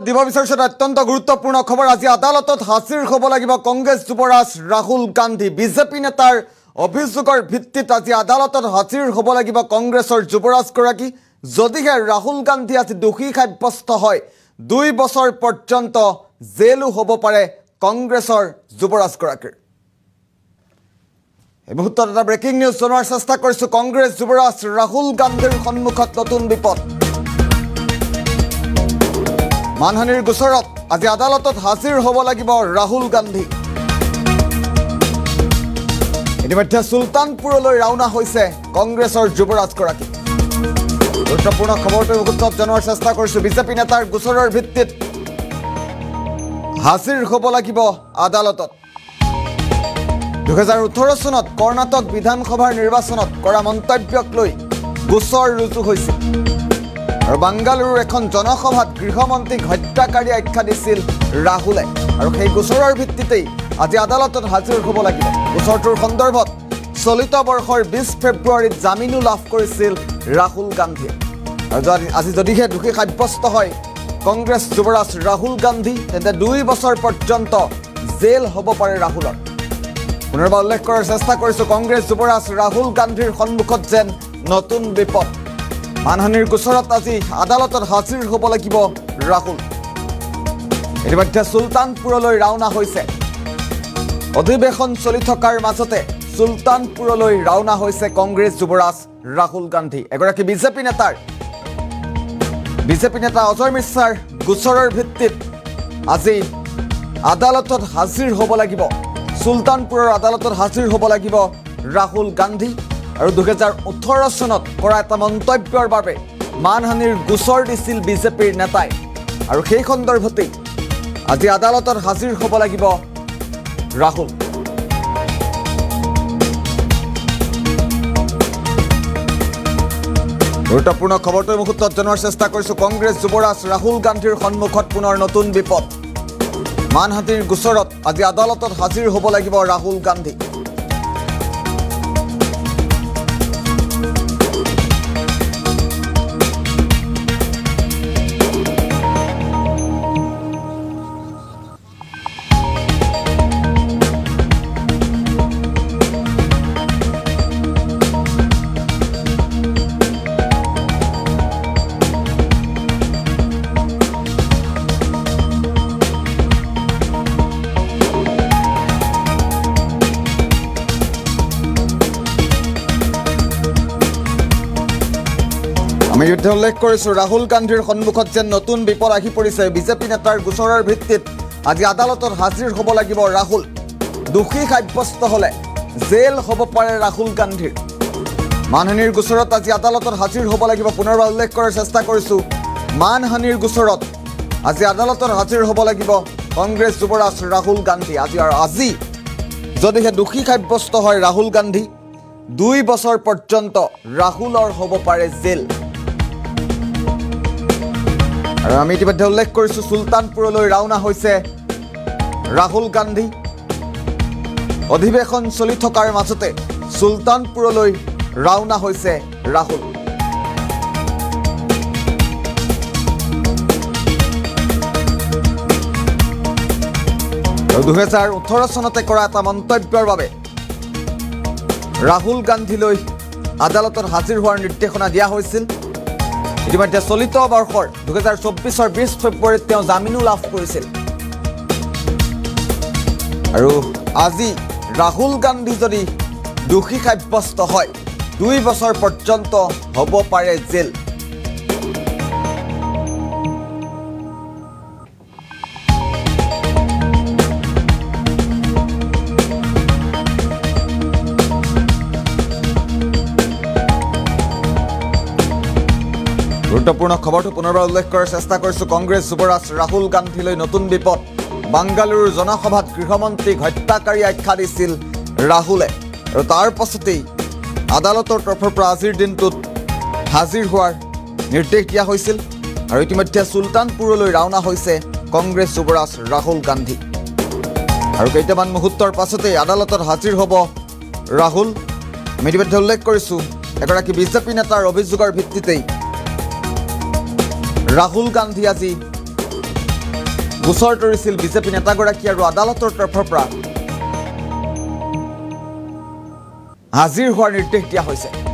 দিব বিচাৰিছে অত্যন্ত গুৰুত্বপূৰ্ণ খবৰ আজি আদালতত হাজিৰ হ'ব লাগিব কংগ্ৰেছ যুৱৰাজ ৰাহুল গান্ধী বিজেপি নেতাৰ অভিযোগৰ ভিত্তিত আজি আদালতত হাজিৰ হ'ব লাগিব কংগ্ৰেছৰ যুৱৰাজ গৰাকী যদিহে ৰাহুল গান্ধী আজি দোষী সাব্যস্ত হয় 2 বছৰ পৰ্যন্ত জেলও হ'ব পাৰে কংগ্ৰেছৰ যুৱৰাজ গৰাকীৰ এই মুহূৰ্তত এটা ব্ৰেকিং নিউজ জনোৱাৰ চেষ্টা কৰিছো কংগ্ৰেছ যুৱৰাজ ৰাহুল গান্ধীৰ সন্মুখত নতুন বিপদ মানহানিৰ গোচৰত আজি আদালতত হাজিৰ হ'ব লাগিব ৰাহুল গান্ধী ইতিমধ্যে সুলতানপুৰলৈ ৰাওনা হৈছে কংগ্ৰেছৰ যুৱৰাজ গৰাকী গুৰুত্বপূৰ্ণ খবৰটো মুহূৰ্তত জনোৱাৰ চেষ্টা কৰিছো বিজেপি নেতাৰ গোচৰৰ ভিত্তিত হাজিৰ হ'ব লাগিব আদালতত 2018 চনত কৰ্ণাটক বিধানসভাৰ নিৰ্বাচনত কৰা মন্তব্যক লৈ গোচৰ ৰুজু হৈছে আৰু বাংগালুৰুৰ এখন জনসভাত গৃহমন্ত্ৰীক হত্যাকাৰী আখ্যা দিছিল ৰাহুলে আৰু সেই গোচৰৰ ভিত্তিতেই আজি আদালতত হাজিৰ হ'ব লাগিব গোচৰটোৰ সন্দৰ্ভত চলিত বৰ্ষৰ 20 ফেব্ৰুৱাৰীত জামিনো লাভ কৰিছিল ৰাহুল গান্ধী আৰু আজি যদিহে দোষী সাব্যস্ত হয় কংগ্ৰেছ যুৱৰাজ ৰাহুল গান্ধী তেন্তে 2 বছৰ পৰ্যন্ত জেল হ'ব পাৰে ৰাহুলৰ পুনৰবাৰ উল্লেখ কৰাৰ চেষ্টা কৰিছো কংগ্ৰেছ যুৱৰাজ ৰাহুল গান্ধীৰ সন্মুখত যেন নতুন বিপদ মানহানিৰ গোচৰত আজি আদালতত হাজিৰ হ'ব লাগিব ৰাহুল ইতিমধ্যে সুলতানপুৰলৈ ৰাওনা হৈছে অধিৱেশন চলি থকাৰ মাজতে সুলতানপুৰলৈ ৰাওনা হৈছে কংগ্ৰেছ যুৱৰাজ ৰাহুল গান্ধী এগৰাকী বিজেপি নেতা অজয় মিশ্ৰাৰ গোচৰৰ ভিত্তিত আজি আদালতত হাজিৰ হ'ব লাগিব সুলতানপুৰৰ আদালতত হাজিৰ হ'ব লাগিব ৰাহুল গান্ধী আৰু 2018 চনত কৰা এটা মন্তব্যৰ বাবে মানহানিৰ গোচৰ দিছিল বিজেপিৰ নেতাই আৰু সেই সন্দৰ্ভতেই আজি আদালতত হাজিৰ হ'ব লাগিব ৰাহুল গুৰুত্বপূৰ্ণ খবৰটোৰ মুহূৰ্তত জনোৱাৰ চেষ্টা কৰিছো কংগ্ৰেছ যুৱৰাজ ৰাহুল গান্ধীৰ সন্মুখত পুনৰ নতুন বিপদ মানহানিৰ গোচৰত আজি আদালতত হাজিৰ হ'ব লাগিব ৰাহুল গান্ধী আমি উল্লেখ কৰিছো ৰাহুল গান্ধীৰ সন্মুখত যেন নতুন বিপদ আহি পৰিছে বিজেপি নেতাৰ গোচৰৰ ভিত্তিত আজি আদালতত হাজিৰ হ'ব লাগিব ৰাহুল দোষী সাব্যস্ত হ'লে জেল হ'ব পাৰে ৰাহুল গান্ধীৰ মানহানিৰ গোচৰত আজি আদালতত হাজিৰ হ'ব লাগিব পুনৰবাৰ উল্লেখ কৰাৰ চেষ্টা কৰিছো মানহানিৰ গোচৰত আজি আদালতত হাজিৰ হ'ব লাগিব কংগ্ৰেছ যুৱৰাজ ৰাহুল গান্ধী আজি যদিহে দোষী সাব্যস্ত হয় ৰাহুল গান্ধী 2 বছৰ পৰ্যন্ত ৰাহুলৰ হ'ব পাৰে জেল আৰু আমি ইতিমধ্যে উল্লেখ কৰিছো সুলতানপুৰলৈ ৰাওনা হৈছে ৰাহুল গান্ধী অধিৱেশন চলি থকাৰ মাজতে সুলতানপুৰলৈ ৰাওনা হৈছে ৰাহুল 2018 চনতে কৰা এটা মন্তব্যৰ বাবে ৰাহুল গান্ধীলৈ আদালতত হাজিৰ হোৱাৰ নিৰ্দেশনা দিয়া হৈছিল ইতিমধ্যে চলিত বৰ্ষৰ 2024 20 ফেব্ৰুৱাৰীত তেওঁ জামিনো লাভ কৰিছিল আৰু আজি ৰাহুল গান্ধী যদি দোষী সাব্যস্ত হয় 2 বছৰ পৰ্যন্ত হ'ব পাৰে জেল গুৰুত্বপূৰ্ণ খবৰটো পুনৰবাৰ উল্লেখ কৰাৰ চেষ্টা কৰিছো কংগ্ৰেছ যুৱৰাজ ৰাহুল গান্ধীলৈ নতুন বিপদ বাংগালুৰুৰ জনসভাত গৃহমন্ত্ৰীক হত্যাকাৰী আখ্যা দিছিল ৰাহুলে আৰু তাৰ পাছতেই আদালতৰ তৰফৰ পৰা আজিৰ দিনটোত হাজিৰ হোৱাৰ নিৰ্দেশ দিয়া হৈছিল আৰু ইতিমধ্যে সুলতানপুৰলৈ ৰাওনা হৈছে কংগ্ৰেছ যুৱৰাজ ৰাহুল গান্ধী আৰু কেইটামান মুহূৰ্তৰ পাছতেই আদালতত হাজিৰ হ'ব ৰাহুল আমি ইতিমধ্যে উল্লেখ কৰিছো এগৰাকী বিজেপি নেতাৰ অভিযোগৰ ভিত্তিতেই ৰাহুল গান্ধী আজি গোচৰ তৰিছিল বিজেপি নেতাগৰাকী আৰু আদালতৰ তৰফৰ পৰা হাজিৰ হোৱাৰ নিৰ্দেশ দিয়া হৈছে।